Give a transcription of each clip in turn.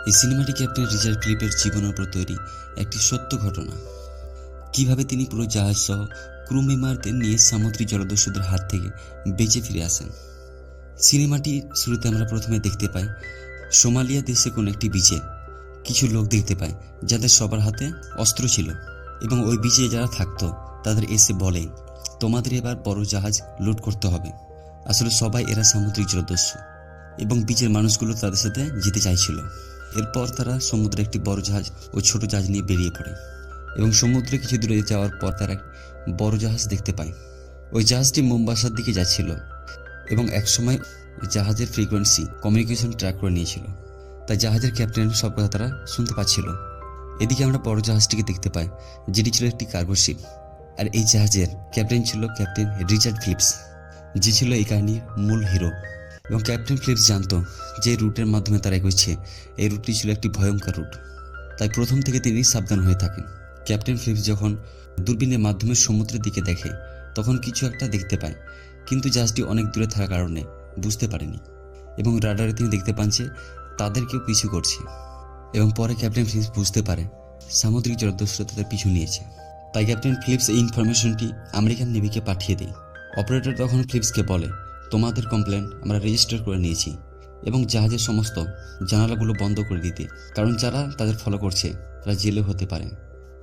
এই সিনেমাটি captain Richard ফিলিপের জীবনের উপর তৈরি একটি সত্য ঘটনা। কিভাবে তিনি পুরো জাহাজ সহ ক্রু মেম্বারদের নিয়ে সামুদ্রিক জলদস্যুদের হাত থেকে বেঁচে ফিরে আসেন। সিনেমাটি শুরুতে আমরা প্রথমে দেখতে পাই সোমালিয়া দেশে কোনো একটি বিচে কিছু লোক দেখতে পায় যাদের সবার হাতে অস্ত্র ছিল, এবং ওই বিচে যারা থাকতো তাদের এসে বলে তোমাদের এবার বড় জাহাজ লুট করতে হবে। আসলে সবাই এরা সামুদ্রিক জলদস্যু এবং বিচের মানুষগুলো তাদের সাথে যেতে চাইছিল। এরপর তারা সমুদ্রে একটি বড় জাহাজ ও ছোট জাহাজ নিয়ে বেরিয়ে পড়ে এবং সমুদ্রে কিছু দূরে যাওয়ার পর তারা বড় জাহাজ দেখতে পায়। ওই জাহাজটি মোম্বাসার দিকে যাচ্ছিল এবং একসময় জাহাজের ফ্রিকোয়েন্সি কমিউনিকেশন ট্র্যাক করে নিয়েছিল, তাই জাহাজের ক্যাপ্টেন সব কথা তারা শুনতে পাচ্ছিল। এদিকে আমরা বড় জাহাজটিকে দেখতে পাই, যেটি ছিল একটি কার্গো শিপ, আর এই জাহাজের ক্যাপ্টেন ছিল ক্যাপ্টেন রিচার্ড ফিলিপস, যে ছিল এই কাহিনীর মূল হিরো। এবং ক্যাপ্টেন ফিলিপস জানতো যে রুটের মাধ্যমে তারা এগোচ্ছে এই রুটটি ছিল একটি ভয়ঙ্কর রুট, তাই প্রথম থেকে তিনি সাবধান হয়ে থাকেন। ক্যাপ্টেন ফিলিপস যখন দূরবীনের মাধ্যমে সমুদ্রের দিকে দেখে তখন কিছু একটা দেখতে পায়, কিন্তু জাহাজটি অনেক দূরে থাকার কারণে বুঝতে পারেনি এবং রাডারে তিনি দেখতে পান যে তাদের কেউ পিছু করছে। এবং পরে ক্যাপ্টেন ফিলিপস বুঝতে পারে সামুদ্রিক জলদস্যুরা তাদের পিছু নিয়েছে, তাই ক্যাপ্টেন ফিলিপস এই ইনফরমেশনটি আমেরিকান নেভিকে পাঠিয়ে দেয়। অপারেটর তখন ফিলিপসকে বলে তোমাদের কমপ্লেন আমরা রেজিস্টার করে নিয়েছি এবং জাহাজের সমস্ত জানালাগুলো বন্ধ করে দিতে, কারণ যারা তাদের ফলো করছে তারা জেলে হতে পারে।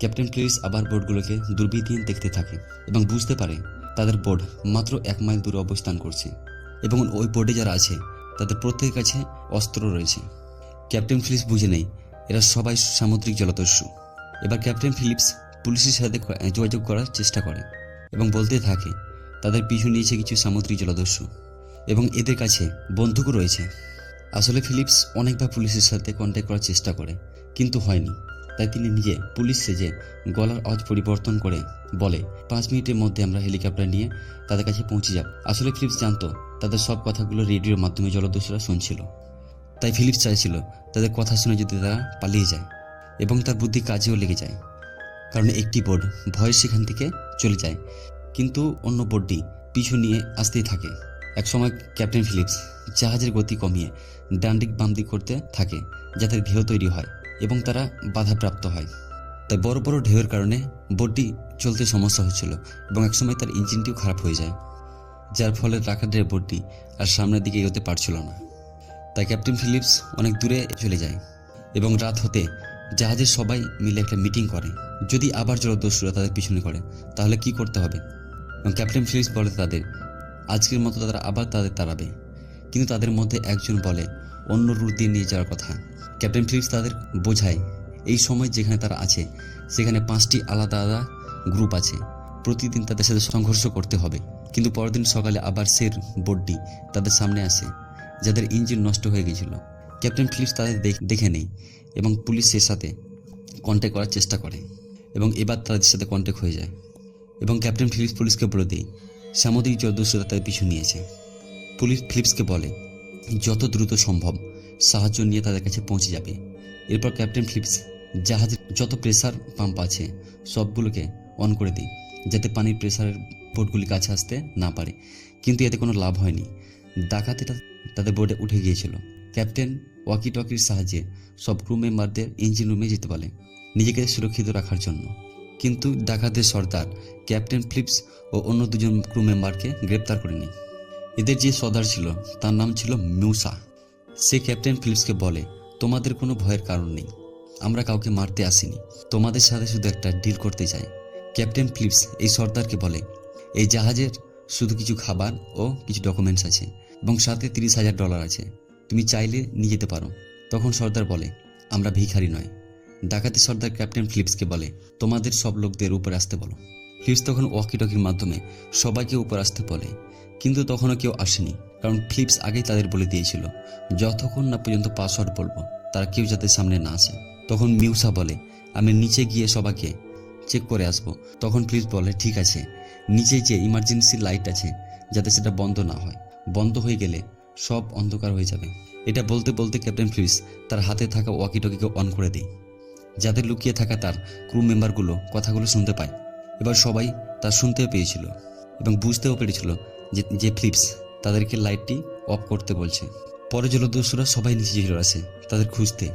ক্যাপ্টেন ফিলিপস আবার বোটগুলোকে দূরবীন দেখতে থাকে এবং বুঝতে পারে তাদের বোট মাত্র 1 মাইল দূরে অবস্থান করছে এবং ওই বোটে যারা আছে তাদের প্রত্যেকের কাছে অস্ত্র রয়েছে। ক্যাপ্টেন ফিলিপস বুঝে নেয় এরা সবাই সামুদ্রিক জলদস্যু। এবার ক্যাপ্টেন ফিলিপস পুলিশের সাথে যোগাযোগ করার চেষ্টা করে এবং বলতে থাকে তাদের পিছু নিয়েছে কিছু সামুদ্রিক জলদস্যু এবং এদের কাছে বন্দুকও রয়েছে। আসলে ফিলিপস অনেকবার পুলিশের সাথে কন্ট্যাক্ট করার চেষ্টা করে, কিন্তু হয়নি, তাই তিনি নিজে পুলিশ সেজে গলার আওয়াজ পরিবর্তন করে বলে 5 মিনিটের মধ্যে আমরা হেলিকপ্টার নিয়ে তাদের কাছে পৌঁছে যাব। আসলে ফিলিপস জানতো তাদের সব কথাগুলো রেডিওর মাধ্যমে জলদস্যুরা শুনছিল, তাই ফিলিপস চাইছিল তাদের কথা শুনে যদি তারা পালিয়ে যায়, এবং তার বুদ্ধি কাজেও লেগে যায়, কারণ একটি বোট ভয়ে সেখান থেকে চলে যায়, কিন্তু অন্য বোটটি পিছু নিয়ে আসতেই থাকে। একসময় ক্যাপ্টেন ফিলিপস জাহাজের গতি কমিয়ে ডান্ডিক বামদিক করতে থাকে যাতে ঢেউ তৈরি হয় এবং তারা বাধাপ্রাপ্ত হয়। তাই বড় বড় ঢেউয়ের কারণে বোটটি চলতে সমস্যা হচ্ছিল এবং একসময় তার ইঞ্জিনটিও খারাপ হয়ে যায়, যার ফলে রাখাডের বোটটি আর সামনের দিকে এগোতে পারছিল না। তাই ক্যাপ্টেন ফিলিপস অনেক দূরে চলে যায় এবং রাত হতে জাহাজের সবাই মিলে একটা মিটিং করে, যদি আবার জলদস্যুরা তাদের পিছনে করে তাহলে কি করতে হবে। এবং ক্যাপ্টেন ফিলিপস বলে তাদের আজকের মতো তারা আবার তাদের তাড়াবে, কিন্তু তাদের মধ্যে একজন বলে অন্য রুট দিয়ে নিয়ে যাওয়ার কথা। ক্যাপ্টেন ফিলিপস তাদের বোঝায় এই সময় যেখানে তারা আছে সেখানে 5টি আলাদা আলাদা গ্রুপ আছে, প্রতিদিন তাদের সাথে সংঘর্ষ করতে হবে। কিন্তু পরের দিন সকালে আবার সের বোটটি তাদের সামনে আসে যাদের ইঞ্জিন নষ্ট হয়ে গিয়েছিল। ক্যাপ্টেন ফিলিপস তাদের দেখে নেয় এবং পুলিশের সাথে কন্ট্যাক্ট করার চেষ্টা করে এবং এবার তাদের সাথে কন্ট্যাক্ট হয়ে যায় এবং ক্যাপ্টেন ফিলিপস পুলিশকে বলে দেয় সামুদ্রিক জলদস্যুরা তাদের পিছু নিয়েছে। পুলিশ ফিলিপসকে বলে যত দ্রুত সম্ভব সাহায্য নিয়ে তাদের কাছে পৌঁছে যাবে। এরপর ক্যাপ্টেন ফিলিপস জাহাজের যত প্রেসার পাম্প আছে সবগুলোকে অন করে দেয় যাতে পানির প্রেসারের বোটগুলি কাছে আসতে না পারে, কিন্তু এতে কোনো লাভ হয়নি। ডাকাতেরা তাদের বোটে উঠে গিয়েছিল। ক্যাপ্টেন ওয়াকি টকির সাহায্যে সব ক্রু মেম্বারদের ইঞ্জিন রুমে যেতে বলে নিজেকে সুরক্ষিত রাখার জন্য, কিন্তু ডাকাতের সর্দার ক্যাপ্টেন ফিলিপস ও অন্য 2জন ক্রু মেম্বারকে গ্রেপ্তার করে নেয়। এদের যে সর্দার ছিল তার নাম ছিল মিউসা। সে ক্যাপ্টেন ফিলিপসকে বলে তোমাদের কোনো ভয়ের কারণ নেই, আমরা কাউকে মারতে আসিনি, তোমাদের সাথে শুধু একটা ডিল করতে চাই। ক্যাপ্টেন ফিলিপস এই সর্দারকে বলে এই জাহাজের শুধু কিছু খাবার ও কিছু ডকুমেন্টস আছে এবং সাথে $30,000 আছে, তুমি চাইলে নিয়ে যেতে পারো। তখন সর্দার বলে আমরা ভিখারি নয়। ডাকাতি সর্দার ক্যাপ্টেন ফিলিপসকে বলে তোমাদের সব লোকদের উপরে আসতে বলো। ফিলিপস তখন ওয়াকি টকির মাধ্যমে সবাইকে উপর আসতে বলে, কিন্তু তখনও কেউ আসেনি, কারণ ফিলিপস আগেই তাদের বলে দিয়েছিল যতক্ষণ না পর্যন্ত পাসওয়ার্ড বলবো তারা কেউ যাতে সামনে না আসে। তখন মিউসা বলে আমি নিচে গিয়ে সবাইকে চেক করে আসবো। তখন ফিলিপস বলে ঠিক আছে, নিচে যে ইমার্জেন্সি লাইট আছে যাতে সেটা বন্ধ না হয়, বন্ধ হয়ে গেলে সব অন্ধকার হয়ে যাবে। এটা বলতে বলতে ক্যাপ্টেন ফিলিপস তার হাতে থাকা ওয়াকি টকিকে অন করে দেয় যাতে লুকিয়ে থাকা তার ক্রু মেম্বারগুলো কথাগুলো শুনতে পায়। এবার সবাই তা শুনতেও পেয়েছিল এবং বুঝতেও পেরেছিল যে ফিলিপস তাদেরকে লাইটটি অফ করতে বলছে। পরে জলদস্যুরা সবাই নিচে চলে আসে তাদের খুঁজতে,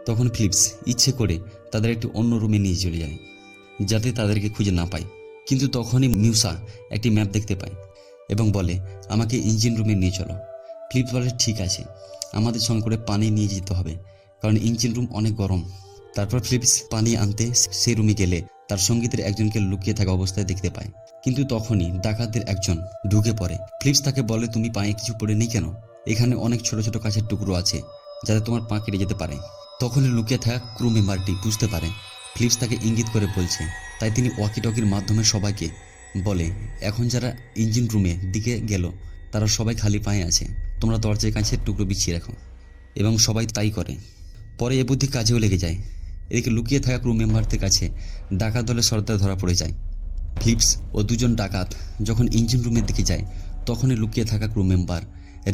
তখন ফিলিপস ইচ্ছে করে তাদের একটি অন্য রুমে নিয়ে চলে যায় যাতে তাদেরকে খুঁজে না পায়। কিন্তু তখনই মিউসা একটি ম্যাপ দেখতে পায় এবং বলে, আমাকে ইঞ্জিন রুমে নিয়ে চলো। ফিলিপস বলে, ঠিক আছে, আমাদের সঙ্গে করে পানি নিয়ে যেতে হবে, কারণ ইঞ্জিন রুম অনেক গরম। তারপর ফিলিপস পানি আনতে সেই রুমে গেলে তার সঙ্গীতের একজনকে লুকিয়ে থাকা অবস্থায় দেখতে পায়। কিন্তু তখনই ডাকাতদের একজন ঢুকে পড়ে। ফিলিপস তাকে বলে, তুমি পায়ে কিছু পড়ে নেই কেন? এখানে অনেক ছোট ছোট কাছের টুকরো আছে যাতে তোমার পা কেটে যেতে পারে। তখনই লুকিয়ে থাকা ক্রু মেম্বারটি বুঝতে পারে ফিলিপস তাকে ইঙ্গিত করে বলছে, তাই তিনি ওয়াকি টকির মাধ্যমে সবাইকে বলে, এখন যারা ইঞ্জিন রুমের দিকে গেল তারা সবাই খালি পায়ে আছে, তোমরা দরজায় কাছের টুকরো বিছিয়ে রাখো। এবং সবাই তাই করে। পরে এ বুদ্ধি কাজেও লেগে যায়। এদিকে লুকিয়ে থাকা ক্রু মেম্বারদের কাছে ডাকাত দলের সর্দার ধরা পড়ে যায়। ফিলিপস ও দুজন ডাকাত যখন ইঞ্জিন রুমের দিকে যায় তখনই লুকিয়ে থাকা ক্রু মেম্বার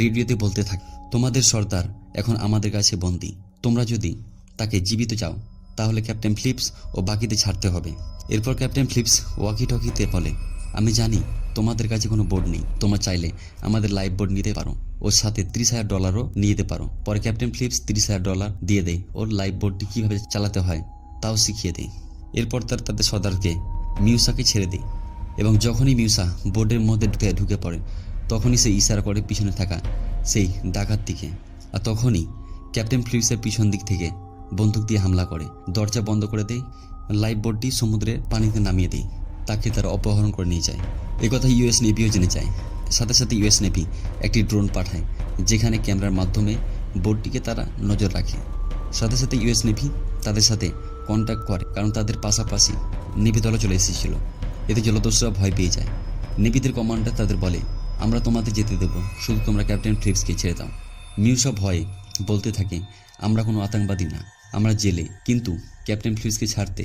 রেডিওতে বলতে থাকে, তোমাদের সর্দার এখন আমাদের কাছে বন্দী, তোমরা যদি তাকে জীবিত চাও তাহলে ক্যাপ্টেন ফিলিপস ও বাকিদের ছাড়তে হবে। এরপর ক্যাপ্টেন ফিলিপস ওয়াকি টকিতে বলে, আমি জানি তোমাদের কাছে কোনো বোর্ড নেই, তোমরা চাইলে আমাদের লাইফ বোর্ড নিতে পারো, ওর সাথে $30,000 নিয়ে যেতে পারো। পরে ক্যাপ্টেন ফিলিপস $30,000 দিয়ে দেয়, ওর লাইফ বোর্ডটি কীভাবে চালাতে হয় তাও শিখিয়ে দেয়। এরপর তাদের সর্দারকে মিউসাকে ছেড়ে দেয় এবং যখনই মিউসা বোর্ডের মধ্যে ঢুকে পড়ে তখনই সে ইশারা করে পিছনে থাকা সেই ডাকাত দিকে। আর তখনই ক্যাপ্টেন ফিলিপসের পিছন দিক থেকে বন্দুক দিয়ে হামলা করে, দরজা বন্ধ করে দেয়, লাইফ বোর্ডটি সমুদ্রের পানিতে নামিয়ে দেয়, তাকে তারা অপহরণ করে নিয়ে যায়। একথা ইউএস নেভিও জেনে যায়। সাথে সাথে ইউএস নেভি একটি ড্রোন পাঠায় যেখানে ক্যামেরার মাধ্যমে বোর্ডটিকে তারা নজর রাখে। সাথে সাথে ইউএস নেভি তাদের সাথে কন্ট্যাক্ট করে, কারণ তাদের পাশাপাশি নেভি দলও চলে এসেছিল। এতে জলদস্যুরা ভয় পেয়ে যায়। নেভিদের কমান্ডার তাদের বলে, আমরা তোমাদের যেতে দেবো, শুধু তোমরা ক্যাপ্টেন ফিলিপসকে ছেড়ে দাও। মিউসা ভয়ে বলতে থাকে, আমরা কোনো আতঙ্কবাদী না, আমরা জেলে। কিন্তু ক্যাপ্টেন ফিলিপসকে ছাড়তে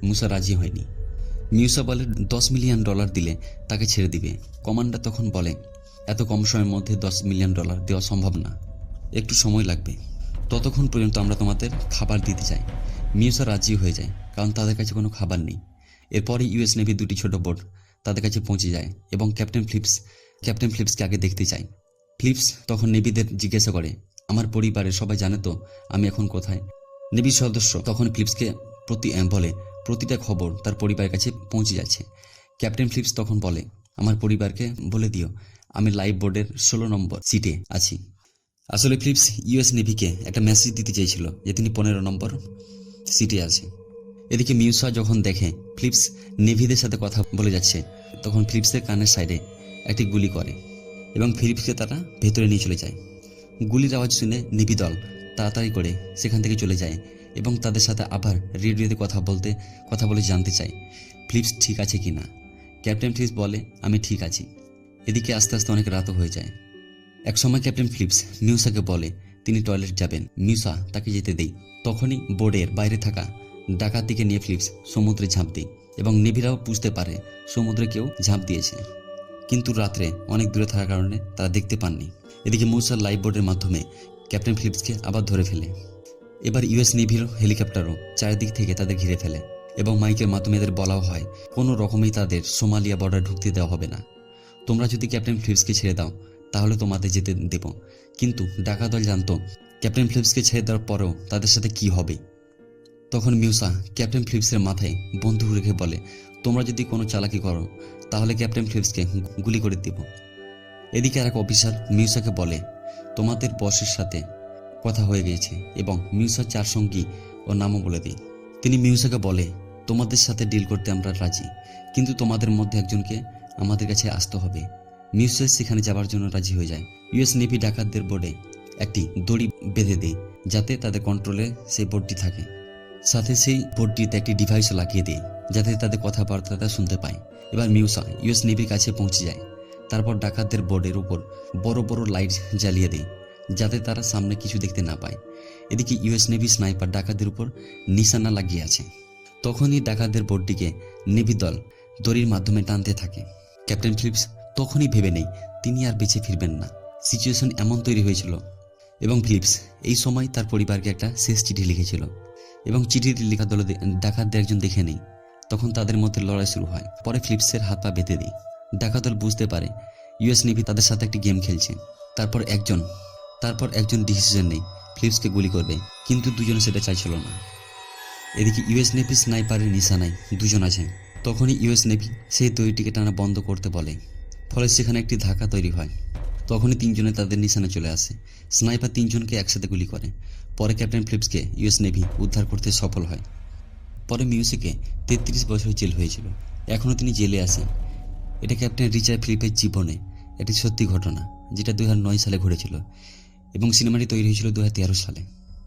মুসা রাজি হয়নি। মিউসা বলে $10 মিলিয়ন দিলে তাকে ছেড়ে দিবে। কমান্ডার তখন বলে, এত কম সময়ের মধ্যে $10 মিলিয়ন দেওয়া সম্ভব না, একটু সময় লাগবে, ততক্ষণ পর্যন্ত আমরা তোমাদের খাবার দিতে চাই। মিউসা রাজি হয়ে যায়, কারণ তাদের কাছে কোনো খাবার নেই। এরপরই ইউএস নেভির দুটি ছোট বোট তাদের কাছে পৌঁছে যায় এবং ক্যাপ্টেন ফিলিপসকে আগে দেখতে চায়। ফিলিপস তখন নেভিদের জিজ্ঞাসা করে, আমার পরিবারের সবাই জানে তো আমি এখন কোথায়? নেভির সদস্য তখন ফিলিপসকে বলে প্রতিটা খবর তার পরিবারের কাছে পৌঁছে যাচ্ছে। ক্যাপ্টেন ফিলিপস তখন বলে, আমার পরিবারকে বলে দিও আমি লাইফ বোর্ডের 16 নম্বর সিটে আছি। আসলে ফিলিপস ইউএস নেভিকে একটা মেসেজ দিতে চেয়েছিল যে তিনি 15 নম্বর সিটে আছে। এদিকে মিউসা যখন দেখে ফিলিপস নেভিদের সাথে কথা বলে যাচ্ছে তখন ফিলিপসের কানের সাইডে একটি গুলি করে এবং ফিলিপসকে তারা ভেতরে নিয়ে চলে যায়। গুলির আওয়াজ শুনে নেভি দল তাড়াতাড়ি করে সেখান থেকে চলে যায় এবং তাদের সাথে আবার রেডিওতে কথা বলে জানতে চায় ফিলিপস ঠিক আছে কি না। ক্যাপ্টেন ফিলিপস বলে, আমি ঠিক আছি। এদিকে আস্তে আস্তে অনেক রাতও হয়ে যায়। এক সময় ক্যাপ্টেন ফিলিপস মিউসাকে বলে তিনি টয়লেট যাবেন। মিউসা তাকে যেতে দেয়। তখনই বোর্ডের বাইরে থাকা ডাকাত দিকে নিয়ে ফিলিপস সমুদ্রে ঝাঁপ দেয় এবং নেভিরাও বুঝতে পারে সমুদ্রে কেউ ঝাঁপ দিয়েছে, কিন্তু রাত্রে অনেক দূরে থাকার কারণে তারা দেখতে পাননি। এদিকে মিউসার লাইফ বোর্ডের মাধ্যমে ক্যাপ্টেন ফিলিপসকে আবার ধরে ফেলে। এবার ইউএস নেভির হেলিকপ্টারও চারিদিক থেকে তাদের ঘিরে ফেলে এবং মাইকের মাধ্যমে এদের বলাও হয় কোনো রকমেই তাদের সোমালিয়া বর্ডার ঢুকতে দেওয়া হবে না। তোমরা যদি ক্যাপ্টেন ফিলিপসকে ছেড়ে দাও তাহলে তোমাদের যেতে দেব। কিন্তু ডাকাত দল জানতো ক্যাপ্টেন ফিলিপসকে ছেড়ে দেওয়ার পরেও তাদের সাথে কি হবে। তখন মিউসা ক্যাপ্টেন ফিলিপসের মাথায় বন্দুক রেখে বলে, তোমরা যদি কোনো চালাকি করো তাহলে ক্যাপ্টেন ফিলিপসকে গুলি করে দেব। এদিকে আর এক অফিসার মিউসাকে বলে, তোমাদের বসের সাথে কথা হয়ে গিয়েছে এবং মিউসার 4 সঙ্গী ও নামও বলে দিই। তিনি মিউসাকে বলে, তোমাদের সাথে ডিল করতে আমরা রাজি, কিন্তু তোমাদের মধ্যে একজনকে আমাদের কাছে আসতে হবে। মিউসা সেখানে যাওয়ার জন্য রাজি হয়ে যায়। ইউএস নেভি ডাকাতদের বোর্ডে একটি দড়ি বেঁধে দেয় যাতে তাদের কন্ট্রোলে সেই বোর্ডটি থাকে। সাথে সেই বোর্ডটিতে একটি ডিভাইসও লাগিয়ে দেয় যাতে তাদের কথাবার্তা শুনতে পায়। এবার মিউসা ইউএস নেভির কাছে পৌঁছে যায়। তারপর ডাকাতদের বোর্ডের উপর বড় বড় লাইট জ্বালিয়ে দেয় যাতে তারা সামনে কিছু দেখতে না পায়। এদিকে ইউএস নেভি স্নাইপার ডাকাতদের উপর নিশানা লাগিয়ে আছে। তখনই ডাকাতদের বোর্ডটিকে নেভি দল দড়ির মাধ্যমে টানতে থাকে। ক্যাপ্টেন ফিলিপস তখনই ভেবে নেয় তিনি আর বেঁচে ফিরবেন না। সিচুয়েশন এমন তৈরি হয়েছিল এবং ফিলিপস এই সময় তার পরিবারকে একটা শেষ চিঠি লিখেছিল এবং চিঠিটি লেখা দলে ডাকাতদের একজন দেখে নেই। তখন তাদের মধ্যে লড়াই শুরু হয়। পরে ফিলিপসের হাত পা বেঁধে দেয়। ডাকাত দল বুঝতে পারে ইউএস নেভি তাদের সাথে একটি গেম খেলছে। তারপর একজন ডিসিশন নেই ফিলিপসকে গুলি করবে, কিন্তু দুজনে সেটা চাইছিল না। এদিকে ইউএস নেভি স্নাইপারের নিশানায় দুজন আছে। তখনই ইউএস নেভি সেই দড়িটিকে টানা বন্ধ করতে বলে, ফলে সেখানে একটি ধাক্কা তৈরি হয়। তখনই তিনজনে তাদের নিশানা চলে আসে। স্নাইপার তিনজনকে একসাথে গুলি করে। পরে ক্যাপ্টেন ফিলিপসকে ইউএস নেভি উদ্ধার করতে সফল হয়। পরে মিউজিকে 33 বছর জেল হয়েছিল, এখনও তিনি জেলে আছেন। এটা ক্যাপ্টেন রিচার্ড ফিলিপের জীবনে একটি সত্যি ঘটনা, যেটা 2009 সালে ঘটেছিল এবং সিনেমাটি তৈরি হয়েছিল 2013 সালে।